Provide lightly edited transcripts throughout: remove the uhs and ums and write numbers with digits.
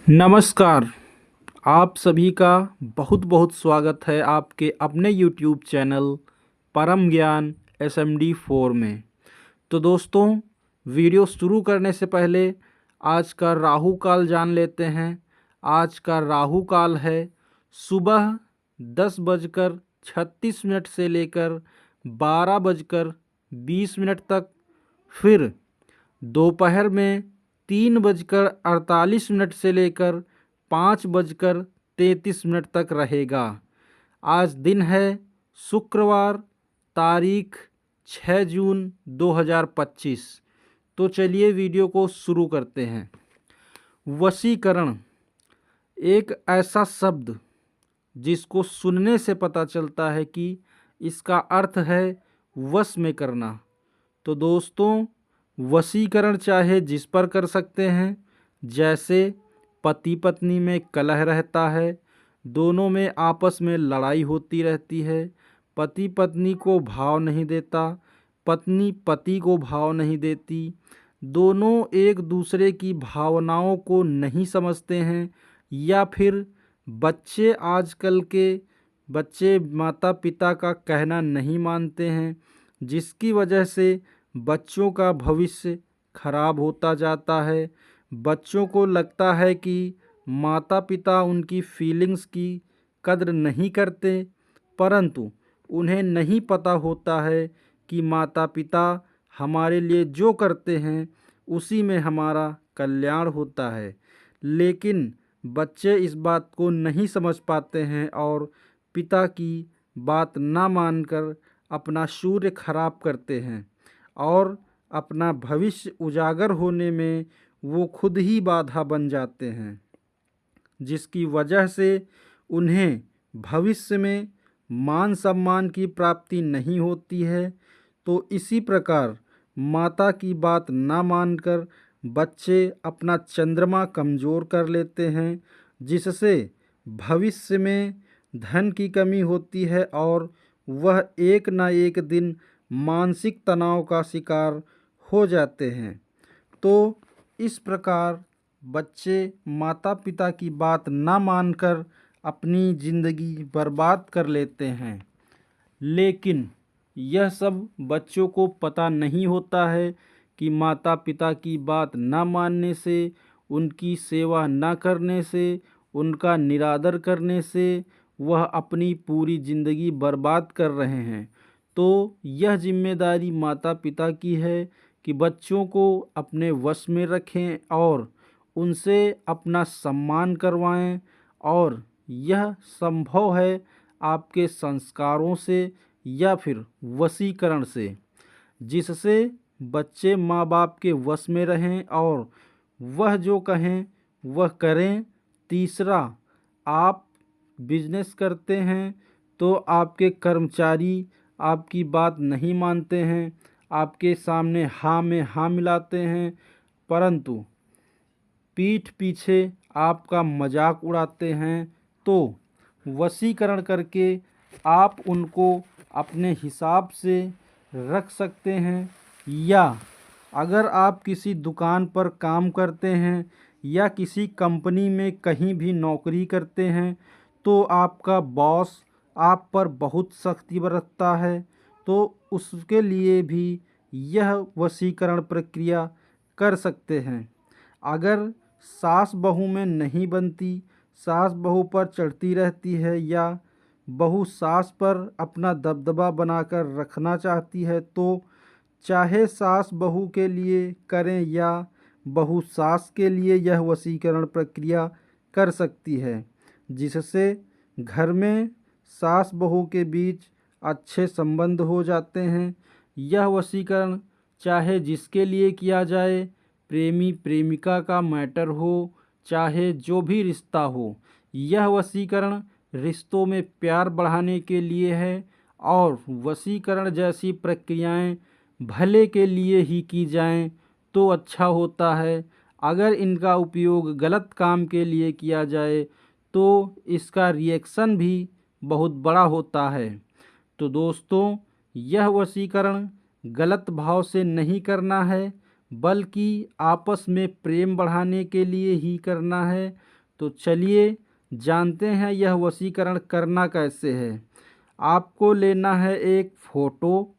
नमस्कार। आप सभी का बहुत बहुत स्वागत है आपके अपने YouTube चैनल परम ज्ञान SMD4 में। तो दोस्तों, वीडियो शुरू करने से पहले आज का राहु काल जान लेते हैं। आज का राहु काल है सुबह 10:36 से लेकर 12:20 तक, फिर दोपहर में 3:48 से लेकर 5:33 तक रहेगा। आज दिन है शुक्रवार, तारीख 6 जून 2025। तो चलिए वीडियो को शुरू करते हैं। वशीकरण एक ऐसा शब्द जिसको सुनने से पता चलता है कि इसका अर्थ है वश में करना। तो दोस्तों, वशीकरण चाहे जिस पर कर सकते हैं, जैसे पति पत्नी में कलह रहता है, दोनों में आपस में लड़ाई होती रहती है, पति पत्नी को भाव नहीं देता, पत्नी पति को भाव नहीं देती, दोनों एक दूसरे की भावनाओं को नहीं समझते हैं, या फिर बच्चे आजकल के बच्चे माता पिता का कहना नहीं मानते हैं, जिसकी वजह से बच्चों का भविष्य खराब होता जाता है। बच्चों को लगता है कि माता पिता उनकी फीलिंग्स की कद्र नहीं करते, परंतु उन्हें नहीं पता होता है कि माता पिता हमारे लिए जो करते हैं उसी में हमारा कल्याण होता है। लेकिन बच्चे इस बात को नहीं समझ पाते हैं और पिता की बात ना मानकर अपना सूर्य खराब करते हैं और अपना भविष्य उजागर होने में वो खुद ही बाधा बन जाते हैं, जिसकी वजह से उन्हें भविष्य में मान सम्मान की प्राप्ति नहीं होती है। तो इसी प्रकार माता की बात ना मानकर बच्चे अपना चंद्रमा कमज़ोर कर लेते हैं, जिससे भविष्य में धन की कमी होती है और वह एक ना एक दिन मानसिक तनाव का शिकार हो जाते हैं। तो इस प्रकार बच्चे माता पिता की मात ना मानकर अपनी ज़िंदगी बर्बाद कर लेते हैं। लेकिन यह सब बच्चों को पता नहीं होता है कि माता पिता की बात ना मानने से, उनकी सेवा ना करने से, उनका निरादर करने से वह अपनी पूरी ज़िंदगी बर्बाद कर रहे हैं। तो यह जिम्मेदारी माता पिता की है कि बच्चों को अपने वश में रखें और उनसे अपना सम्मान करवाएं, और यह संभव है आपके संस्कारों से या फिर वशीकरण से, जिससे बच्चे माँ बाप के वश में रहें और वह जो कहें वह करें। तीसरा, आप बिजनेस करते हैं तो आपके कर्मचारी आपकी बात नहीं मानते हैं, आपके सामने हाँ में हाँ मिलाते हैं, परंतु पीठ पीछे आपका मजाक उड़ाते हैं। तो वशीकरण करके आप उनको अपने हिसाब से रख सकते हैं। या अगर आप किसी दुकान पर काम करते हैं या किसी कंपनी में कहीं भी नौकरी करते हैं, तो आपका बॉस आप पर बहुत सख्ती बरतता है, तो उसके लिए भी यह वशीकरण प्रक्रिया कर सकते हैं। अगर सास बहू में नहीं बनती, सास बहू पर चढ़ती रहती है, या बहू सास पर अपना दबदबा बनाकर रखना चाहती है, तो चाहे सास बहू के लिए करें या बहू सास के लिए यह वशीकरण प्रक्रिया कर सकती है, जिससे घर में सास बहू के बीच अच्छे संबंध हो जाते हैं। यह वशीकरण चाहे जिसके लिए किया जाए, प्रेमी प्रेमिका का मैटर हो, चाहे जो भी रिश्ता हो, यह वशीकरण रिश्तों में प्यार बढ़ाने के लिए है। और वशीकरण जैसी प्रक्रियाएं भले के लिए ही की जाएं तो अच्छा होता है। अगर इनका उपयोग गलत काम के लिए किया जाए तो इसका रिएक्शन भी बहुत बड़ा होता है। तो दोस्तों, यह वशीकरण गलत भाव से नहीं करना है, बल्कि आपस में प्रेम बढ़ाने के लिए ही करना है। तो चलिए जानते हैं यह वशीकरण करना कैसे है। आपको लेना है एक फ़ोटो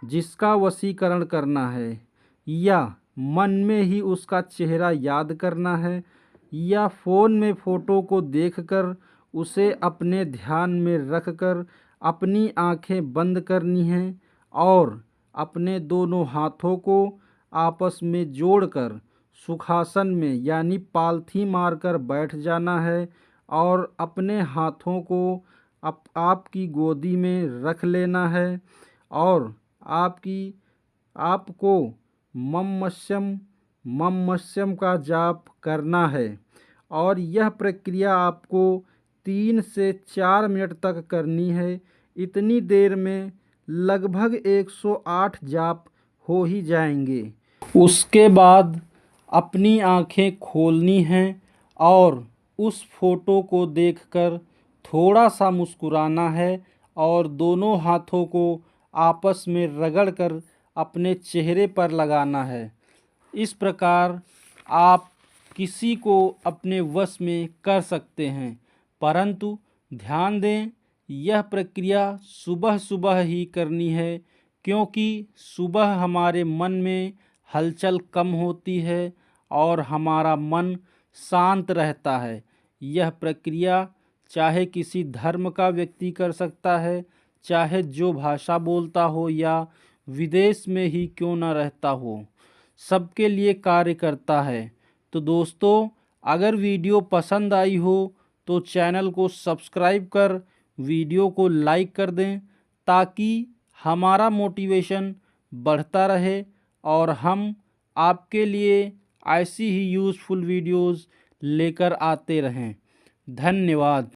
जिसका वशीकरण करना है, या मन में ही उसका चेहरा याद करना है, या फ़ोन में फ़ोटो को देखकर उसे अपने ध्यान में रखकर अपनी आंखें बंद करनी हैं और अपने दोनों हाथों को आपस में जोड़कर सुखासन में यानी पालथी मारकर बैठ जाना है और अपने हाथों को आपकी गोदी में रख लेना है और आपको मम मत्स्यम का जाप करना है। और यह प्रक्रिया आपको 3 से 4 मिनट तक करनी है। इतनी देर में लगभग 108 जाप हो ही जाएंगे। उसके बाद अपनी आंखें खोलनी हैं और उस फोटो को देखकर थोड़ा सा मुस्कुराना है और दोनों हाथों को आपस में रगड़कर अपने चेहरे पर लगाना है। इस प्रकार आप किसी को अपने वश में कर सकते हैं, परंतु ध्यान दें यह प्रक्रिया सुबह सुबह ही करनी है, क्योंकि सुबह हमारे मन में हलचल कम होती है और हमारा मन शांत रहता है। यह प्रक्रिया चाहे किसी धर्म का व्यक्ति कर सकता है, चाहे जो भाषा बोलता हो या विदेश में ही क्यों न रहता हो, सबके लिए कार्य करता है। तो दोस्तों, अगर वीडियो पसंद आई हो तो चैनल को सब्सक्राइब कर वीडियो को लाइक कर दें, ताकि हमारा मोटिवेशन बढ़ता रहे और हम आपके लिए ऐसी ही यूज़फुल वीडियोज़ लेकर आते रहें। धन्यवाद।